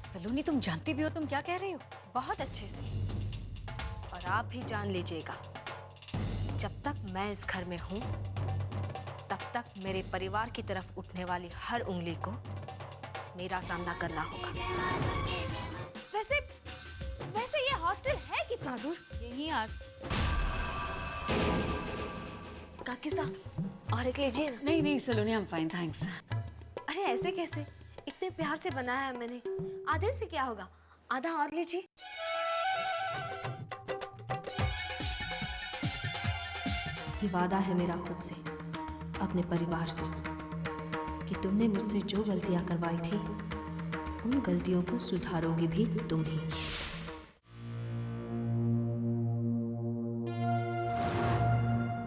सलोनी, तुम जानती भी हो तुम क्या कह रही हो? बहुत अच्छे से। और आप भी जान लीजिएगा, जब तक मैं इस घर में हूं तब तक मेरे परिवार की तरफ उठने वाली हर उंगली को मेरा सामना करना होगा। वैसे वैसे ये हॉस्टल है कितना दूर? यही आस। काकी साहब और एक लीजिए ना। नहीं नहीं सलोनी, आई एम फाइन थैंक्स। अरे ऐसे कैसे, इतने प्यार से बनाया है मैंने, आधे से क्या होगा, आधा और लीजिए। ये वादा है मेरा खुद से, अपने परिवार से, कि तुमने मुझसे जो गलतियां करवाई थी उन गलतियों को सुधारोगी भी तुम ही।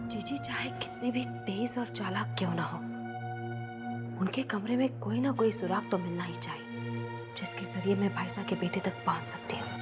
जीजी चाहे कितनी भी तेज और चालाक क्यों ना हो, उनके कमरे में कोई ना कोई सुराग तो मिलना ही चाहिए जिसके जरिए मैं भाईसा के बेटे तक पहुंच सकती हूँ।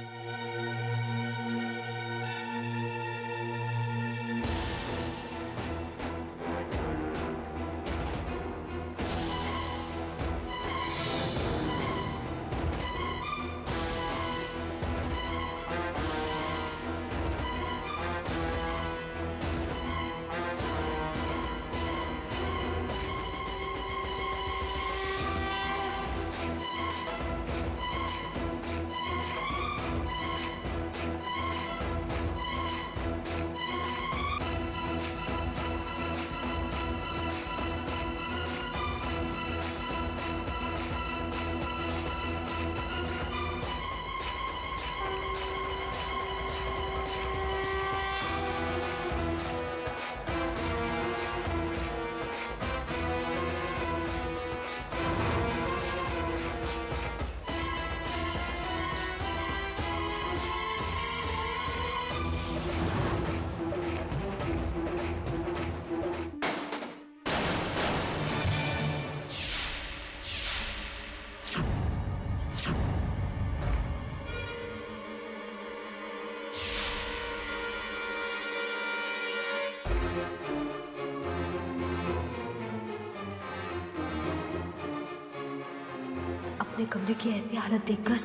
अपने कमरे की ऐसी हालत देखकर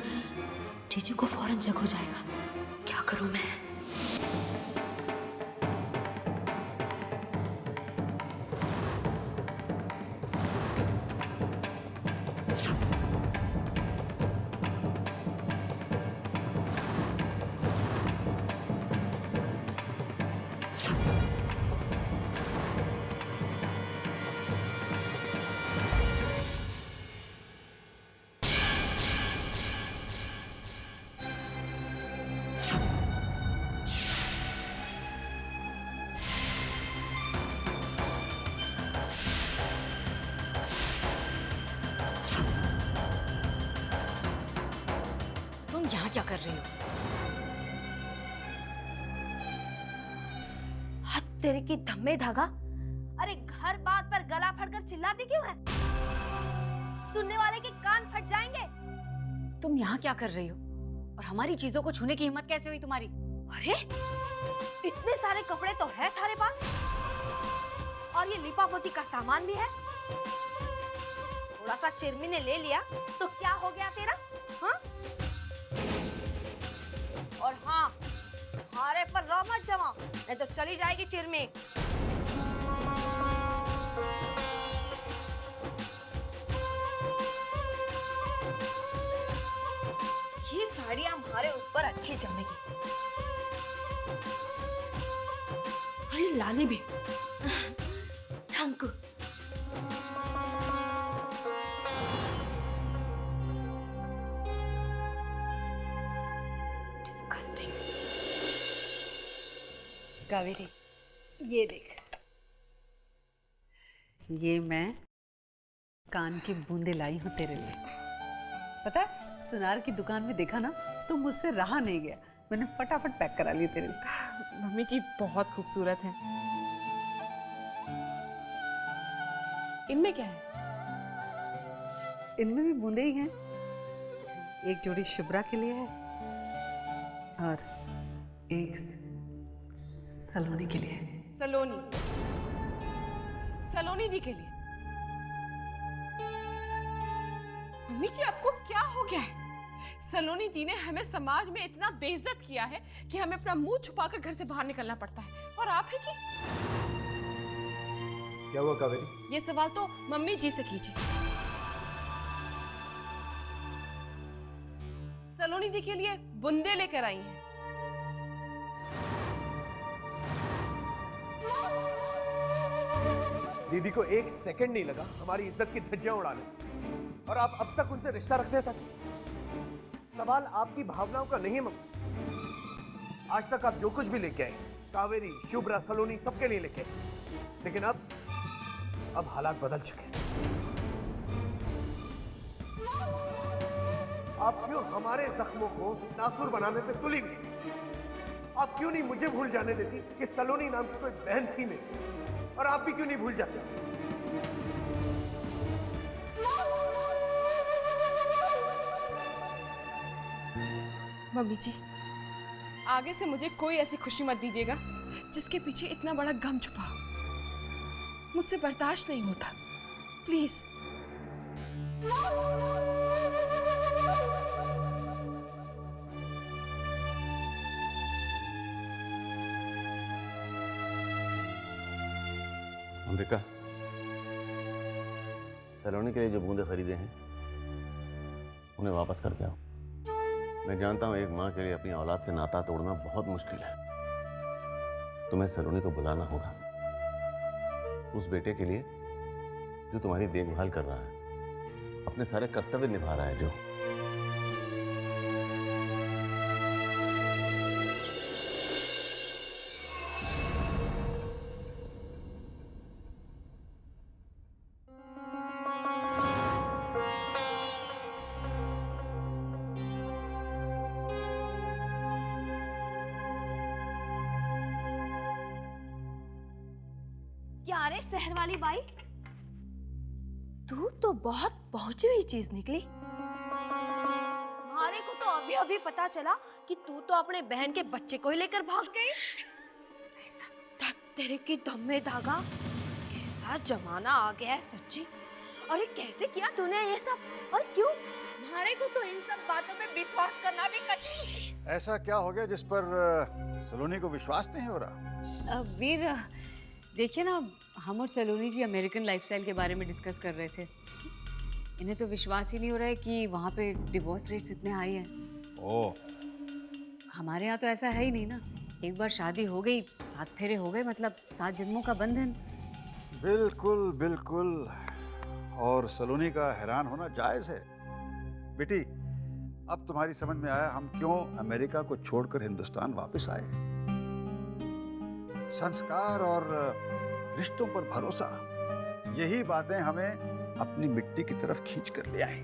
जीजी को फौरन शक हो जाएगा। क्या करूं मैं? तुम यहाँ क्या कर रही हो? हद तेरे की धम्मे धागा। अरे घर बात पर गला फटकर चिल्लाती क्यों है? सुनने वाले के कान फट जाएंगे। तुम यहाँ क्या कर रही हो? और हमारी चीजों को छूने की हिम्मत कैसे हुई तुम्हारी? अरे इतने सारे कपड़े तो है थारे पास, और ये लिपापोती का सामान भी है। थोड़ा सा चिरमी ने ले लिया तो क्या हो गया तेरा? हाँ? और हाँ, हारे पर रो मत जमाओ, नहीं तो चली जाएगी चिरमी। ये साड़ियां हमारे ऊपर अच्छी जमेगी। और ये लाली भी। Thank you. डिस्गस्टिंग। कावेरी, ये देख, ये मैं कान की बूंदे लाई हूँ तेरे लिए। पता है, सुनार की दुकान में देखा ना तो मुझसे रहा नहीं गया, मैंने फटाफट पैक करा लिए तेरे लिए। मम्मी जी बहुत खूबसूरत है। इनमें क्या है? इनमें भी बूंदे ही हैं। एक जोड़ी शुभ्रा के लिए है और एक सलोनी के लिए है। सलोनी, सलोनी दी के लिए। मम्मी जी आपको क्या हो गया है? सलोनी दी ने हमें समाज में इतना बेइज्जत किया है कि हमें अपना मुंह छुपाकर घर से बाहर निकलना पड़ता है। और आप ही की क्या हुआ कावेरी? ये सवाल तो मम्मी जी से कीजिए। सलोनी दी के लिए बुंदे लेकर आई हैं। दीदी को एक सेकंड नहीं लगा हमारी इज्जत की धज्जियां उड़ाने, और आप अब तक उनसे रिश्ता रखना चाहते हैं। सवाल आपकी भावनाओं का नहीं है मम्मी। आज तक आप जो कुछ भी लेके आए, कावेरी, शुभ्रा, सलोनी, सबके लिए लेके आए, लेकिन अब हालात बदल चुके हैं। आप क्यों हमारे जख्मों को नासूर बनाने पे तुली हुई? आप क्यों नहीं मुझे भूल जाने देती कि सलोनी नाम की कोई बहन थी मेरी? और आप भी क्यों नहीं भूल जाते? मम्मी जी, आगे से मुझे कोई ऐसी खुशी मत दीजिएगा जिसके पीछे इतना बड़ा गम छुपा हो। मुझसे बर्दाश्त नहीं होता, प्लीज। अंबिका, सलोनी के लिए जो बूंदे खरीदे हैं उन्हें वापस करके आओ। मैं जानता हूं एक माँ के लिए अपनी औलाद से नाता तोड़ना बहुत मुश्किल है। तुम्हें सलोनी को बुलाना होगा, उस बेटे के लिए जो तुम्हारी देखभाल कर रहा है, अपने सारे कर्तव्य निभा रहा है। जो क्या रे शहर वाली बाई, तू तो बहुत पहुंची हुई चीज निकली। हमारे को तो अभी अभी पता चला कि तू तो अपने बहन के बच्चे को ही लेकर भाग गई। ऐसा तेरे की दम में धागा, कैसा जमाना आ गया है सच्ची। अरे कैसे किया तूने ये सब, और क्यों? हमारे को तो इन सब बातों पे विश्वास करना भी कठिन। ऐसा क्या हो गया जिस पर सलोनी को विश्वास नहीं हो रहा? वीर, देखिए ना, हम और सलोनी जी अमेरिकन लाइफस्टाइल के बारे में डिस्कस कर रहे थे। इन्हें तो विश्वास ही नहीं हो रहा है कि वहाँ पे डिवोर्स रेट्स इतने हाई हैं। ओह, हमारे यहाँ तो ऐसा है ही नहीं ना। एक बार शादी हो गई, 7 फेरे हो गए, मतलब 7 जन्मों का बंधन। बिल्कुल बिल्कुल। और सलोनी का हैरान होना जायज है। बेटी, अब तुम्हारी समझ में आया हम क्यों अमेरिका को छोड़कर हिंदुस्तान वापस आए। संस्कार और रिश्तों पर भरोसा, यही बातें हमें अपनी मिट्टी की तरफ खींच कर ले आए।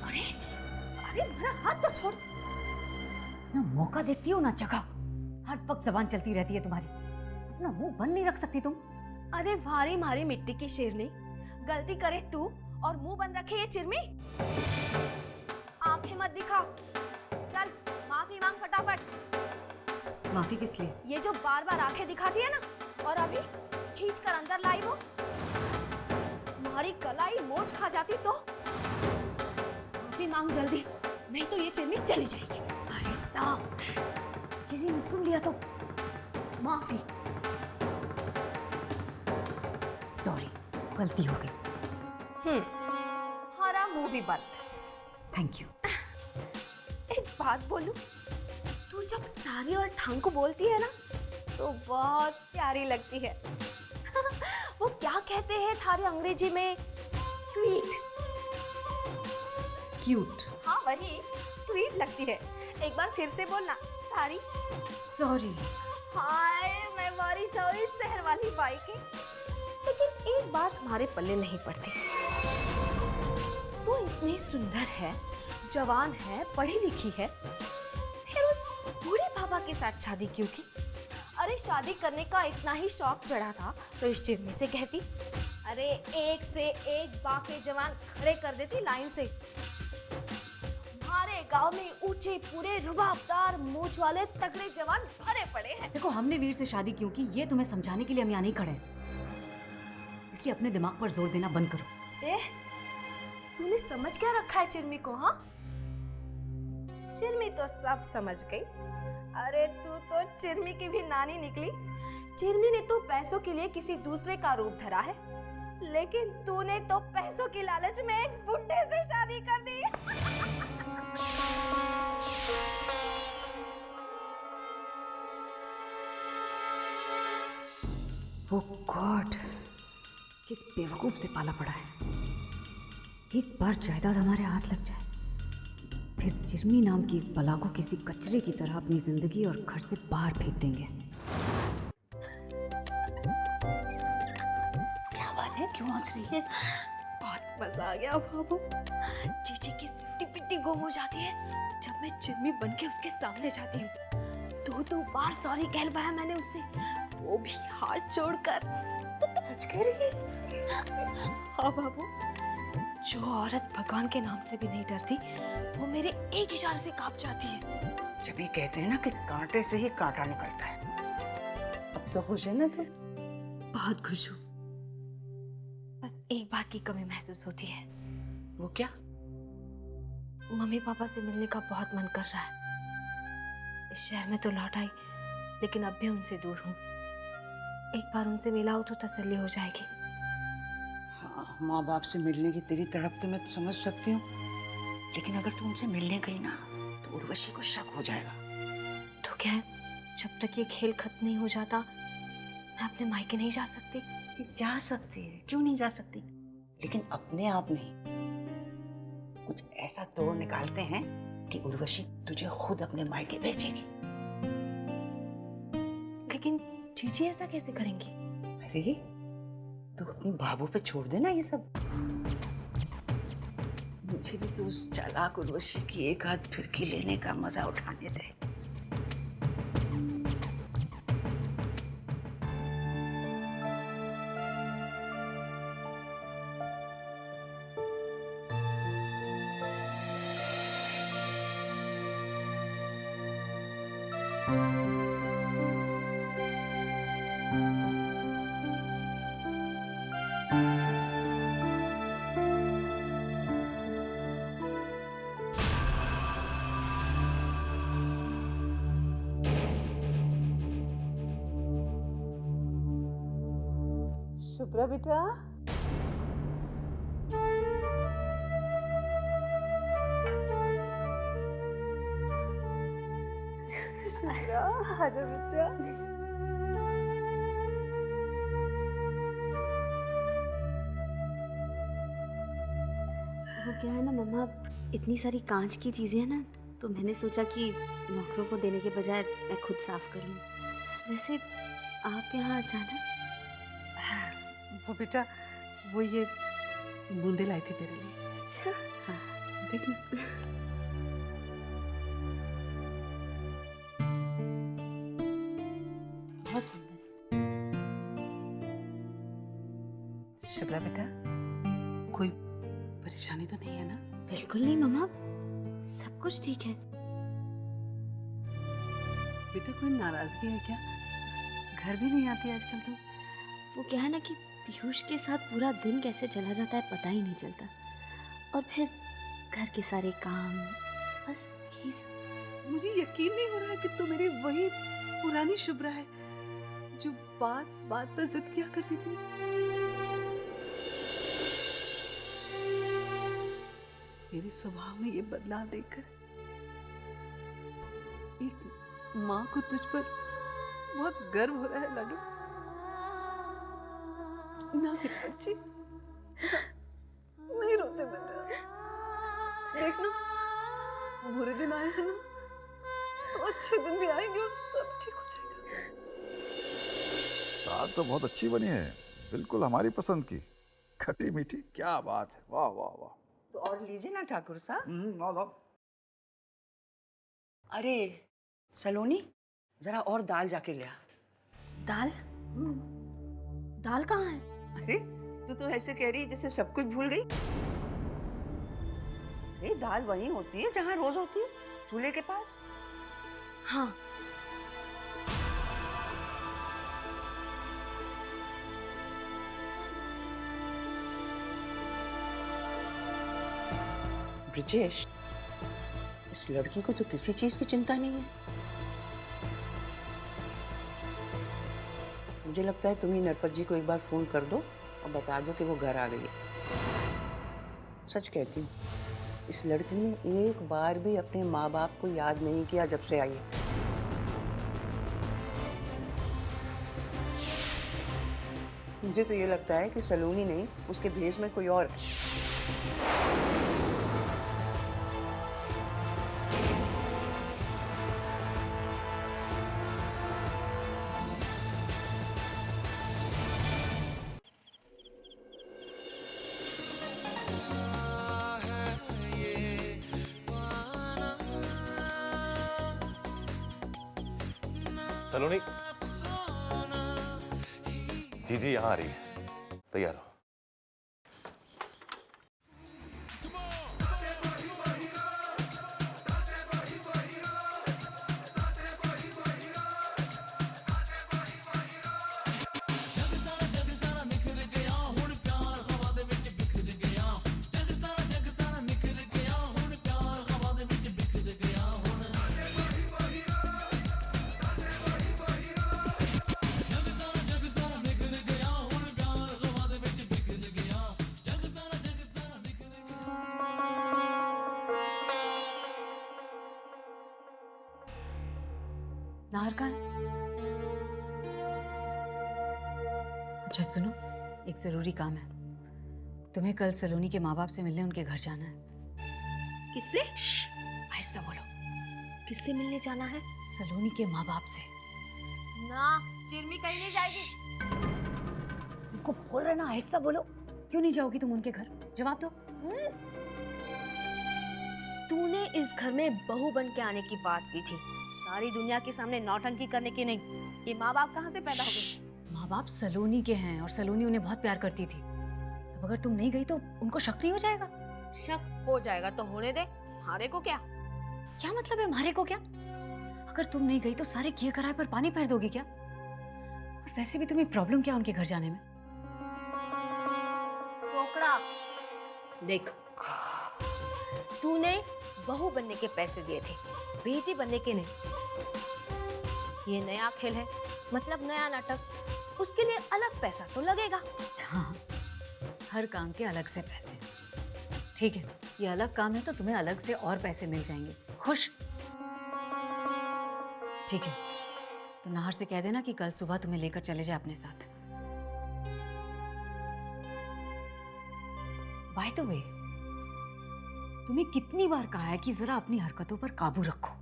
अरे अरे मेरा हाथ तो छोड़। ना मौका देती हो ना जगह, हर वक्त जबान चलती रहती है तुम्हारी। अपना मुंह बंद नहीं रख सकती तुम? अरे भारी मारी मिट्टी की शेरनी, गलती करे तू और मुंह बंद रखे ये चिरमी। आंखें मत दिखा, चल माफी मांग फटाफट। माफी किस लिए? ये जो बार बार आंखें दिखाती है ना, और अभी खींच कर अंदर लाई वो, तुम्हारी कलाई मोच खा जाती तो। माफी मांग जल्दी, नहीं तो ये चिरमी चली जाएगी। आहिस्ता, किसी ने सुन लिया तो। माफी। सॉरी, गलती हो गई। हमारा मुंह भी बंद। Thank you. एक बात बोलूं, तू जब सारी और ठांग को बोलती है ना तो बहुत प्यारी लगती है। वो क्या कहते हैं थारी अंग्रेजी में? स्वीट। क्यूट। हाँ वही, स्वीट लगती है। एक बार फिर से बोलना, सारी। सॉरी। हाय, मैं मारी जाऊँ इस शहर वाली बाई की। लेकिन एक बात हमारे पल्ले नहीं पड़ती। वो इतनी सुंदर है, जवान है, पढ़ी लिखी है, फिर उस बूढ़े बाबा के साथ शादी क्यों की? अरे शादी करने का इतना ही शौक चढ़ा था तो इस चिरमी से कहती, अरे एक से एक बाके जवान खड़े कर देती लाइन से। हमारे गांव में ऊंचे पूरे रुबाबदार मूंछ वाले तगड़े जवान भरे पड़े हैं। देखो, हमने वीर से शादी क्यों की ये तुम्हें समझाने के लिए हम यहाँ नहीं खड़े, इसलिए अपने दिमाग पर जोर देना बंद करो। तूने समझ क्या रखा है चिरमी को? हाँ, चिरमी तो सब समझ गई। अरे तू तो चिरमी की भी नानी निकली। चिरमी ने तो पैसों के लिए किसी दूसरे का रूप धरा है, लेकिन तूने तो पैसों की लालच में एक बुड्ढे से शादी कर दी। वो गॉड, किस बेवकूफ से पाला पड़ा है। एक बार जायदाद हमारे हाथ लग जाए, फिर चिरमी नाम की इस बला को किसी कचरे की तरह अपनी जिंदगी और घर से बाहर फेंक देंगे। क्या बात है, क्यों हंस रही है? बहुत मजा आ गया बाबू। चीची की सिट्टी पिट्टी गुम हो जाती है जब मैं चिरमी बन के उसके सामने जाती हूँ। दो बार सॉरी कहलवाया मैंने उससे, वो भी हाथ जोड़कर। सच कह रही है? हाँ बाबू, जो औरत भगवान के नाम से भी नहीं डरती, वो मेरे एक इशारे से कांप जाती है। जब ये कहते हैं ना कि कांटे से ही कांटा निकलता है। अब तो खुश है ना तू? बहुत खुश हूँ, बस एक बात की कमी महसूस होती है। वो क्या? मम्मी पापा से मिलने का बहुत मन कर रहा है। इस शहर में तो लौट आई, लेकिन अब भी उनसे दूर हूँ। एक बार उनसे मिला हो तो तसल्ली हो जाएगी। हाँ, माँ बाप से मिलने की तेरी तड़प तो मैं समझ सकती हूँ, लेकिन अगर तू उनसे मिलने गई ना तो उर्वशी को शक हो जाएगा। तो क्या है, जब तक ये खेल खत्म नहीं हो जाता मैं अपने मायके नहीं जा सकती? जा सकती है, क्यों नहीं जा सकती, लेकिन अपने आप नहीं। कुछ ऐसा तोड़ निकालते हैं कि उर्वशी तुझे खुद अपने मायके भेजेगी। लेकिन जीजी ऐसा कैसे करेंगी? अरे तू अपनी बाबू पे छोड़ देना ये सब। मुझे भी तो उस चालाक उर्वशी की एक आध फिरकी लेने का मजा उठाने दे। शुभ्रा बेटा, शुभ्रा आजा बेटा। वो क्या है ना मम्मा, इतनी सारी कांच की चीज़ें हैं ना, तो मैंने सोचा कि नौकरों को देने के बजाय मैं खुद साफ कर लूँ। वैसे आप यहाँ अचानक? वो बेटा, वो ये बूंदे लाई थी तेरे लिए। अच्छा, हाँ, देख ना। बहुत सुंदर। शुभ्रा बेटा, कोई परेशानी तो नहीं है ना? बिल्कुल नहीं मम्मा, सब कुछ ठीक है। बेटा, कोई नाराजगी है क्या? घर भी नहीं आती आजकल तो। वो क्या है ना कि पीयूष के साथ पूरा दिन कैसे चला जाता है पता ही नहीं चलता, और फिर घर के सारे काम, बस यही सब। मुझे यकीन नहीं हो रहा है कि तू मेरी वही पुरानी शुभ्रा है जो बात बात पर जिद किया करती थी। मेरे स्वभाव में ये बदलाव देखकर एक माँ को तुझ पर बहुत गर्व हो रहा है लाडू। ना मेरी बच्ची, नहीं रोते बेटा। देखना, बुरे दिन आए हैं ना, तो अच्छे दिन भी आएंगे और सब ठीक हो जाएगा। दाल तो बहुत अच्छी बनी है, बिल्कुल हमारी पसंद की, खट्टी मीठी, क्या बात है, वाह वाह वाह। तो और लीजिए ना ठाकुर साहब। ना ना। अरे सलोनी, जरा और दाल जाके ले आ। दाल? दाल कहाँ है? अरे तू तो ऐसे कह रही जैसे सब कुछ भूल गई। ये दाल वहीं होती है जहाँ रोज होती है, चूल्हे के पास। हाँ, ब्रिजेश, इस लड़की को तो किसी चीज की चिंता नहीं है। मुझे लगता है तुम ही नरपत जी को एक बार फोन कर दो और बता दो कि वो घर आ गई है। सच कहती हूँ, इस लड़की ने एक बार भी अपने माँ बाप को याद नहीं किया जब से आई है। मुझे तो ये लगता है कि सलोनी नहीं, उसके भेष में कोई और है। सलोनी, जी यहाँ आ रही है, तैयार हो। नाहर कहाँ है? अच्छा सुनो, एक जरूरी काम है। तुम्हें कल सलोनी के माँ बाप से मिलने उनके घर जाना है। किससे? आहिस्ता बोलो। किससे मिलने जाना है? सलोनी के माँ बाप से। ना, चिरमी कहीं नहीं जाएगी। तुमको बोल रहे ना, आहिस्ता बोलो। क्यों नहीं जाओगी तुम उनके घर? जवाब दो। तूने इस घर में बहू बन के आने की बात की थी, सारी दुनिया के सामने नौटंकी करने की नहीं। ये माँ बाप कहाँ से पैदा हो गए? माँ बाप सलोनी के हैं और सलोनी उन्हें बहुत प्यार करती थी। अब अगर तुम नहीं गई तो उनको शक नहीं हो जाएगा? शक हो जाएगा तो होने दे, हारे को क्या? क्या मतलब है हमारे को क्या? अगर तुम नहीं गई तो सारे किए कराए पर पानी फेर दोगी क्या? और वैसे भी तुम्हें प्रॉब्लम क्या उनके घर जाने में? पोकड़ा, देख, तूने बहू बनने के पैसे दिए थे, बेटी बनने के नहीं। ये नया खेल है, मतलब नया नाटक, उसके लिए अलग पैसा तो लगेगा। हाँ, हर काम के अलग से पैसे। ठीक है, ये अलग काम है तो तुम्हें अलग से और पैसे मिल जाएंगे। खुश? ठीक है, तो नाहर से कह देना कि कल सुबह तुम्हें लेकर चले जाए अपने साथ। बाय द वे, तुम्हें कितनी बार कहा है कि जरा अपनी हरकतों पर काबू रखो।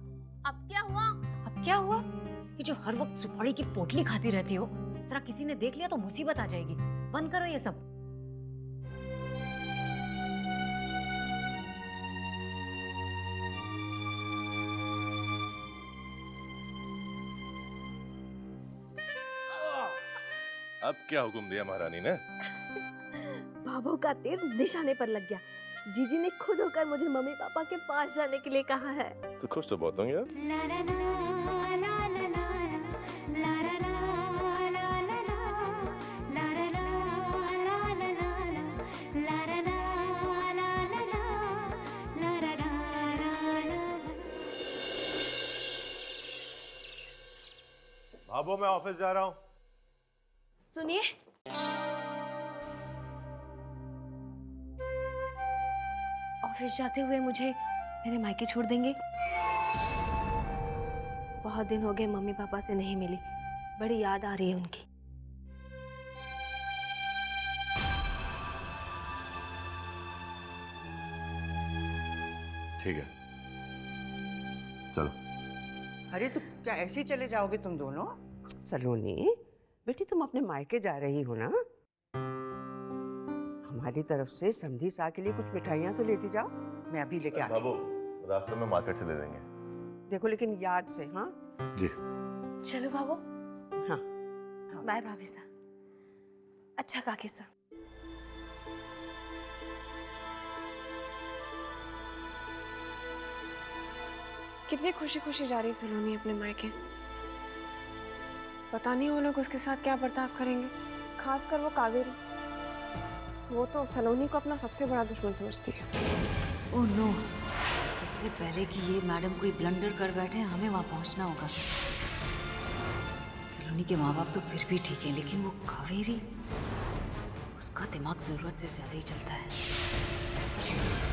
अब क्या हुआ? अब क्या हुआ? ये जो हर वक्त सुपारी की पोटली खाती रहती हो, जरा किसी ने देख लिया तो मुसीबत आ जाएगी। बंद करो ये सब। अब क्या हुक्म दिया महारानी ने? बाबू का तीर निशाने पर लग गया। जीजी ने खुद होकर मुझे मम्मी पापा के पास जाने के लिए कहा है। तो खुश तो बहुत होंगे यार। भाभो, मैं ऑफिस जा रहा हूँ। सुनिए, ऑफिस जाते हुए मुझे मेरे मायके छोड़ देंगे? बहुत दिन हो गए मम्मी पापा से नहीं मिली, बड़ी याद आ रही है उनकी। ठीक है, चलो। अरे तो क्या ऐसे ही चले जाओगे तुम दोनों? सलोनी बेटी, तुम अपने मायके जा रही हो ना? हमारी तरफ से समधी सा के लिए कुछ मिठाइयाँ तो लेती जाओ, मैं अभी लेके आती हूँ। बाबू, रास्ते में मार्केट से ले लेंगे। देखो लेकिन याद से। हाँ जी। चलो बाबू। हाँ, बाय भाभी सा। अच्छा काकी सा। कितनी खुशी खुशी जा रही सलोनी अपने मायके। पता नहीं वो लोग उसके साथ क्या बर्ताव करेंगे, खासकर वो कावेरी। वो तो सलोनी को अपना सबसे बड़ा दुश्मन समझती है। ओह नो, इससे पहले कि ये मैडम कोई ब्लंडर कर बैठे हमें वहाँ पहुँचना होगा। सलोनी के माँ बाप तो फिर भी ठीक है, लेकिन वो कावेरी, उसका दिमाग जरूरत से ज्यादा ही चलता है।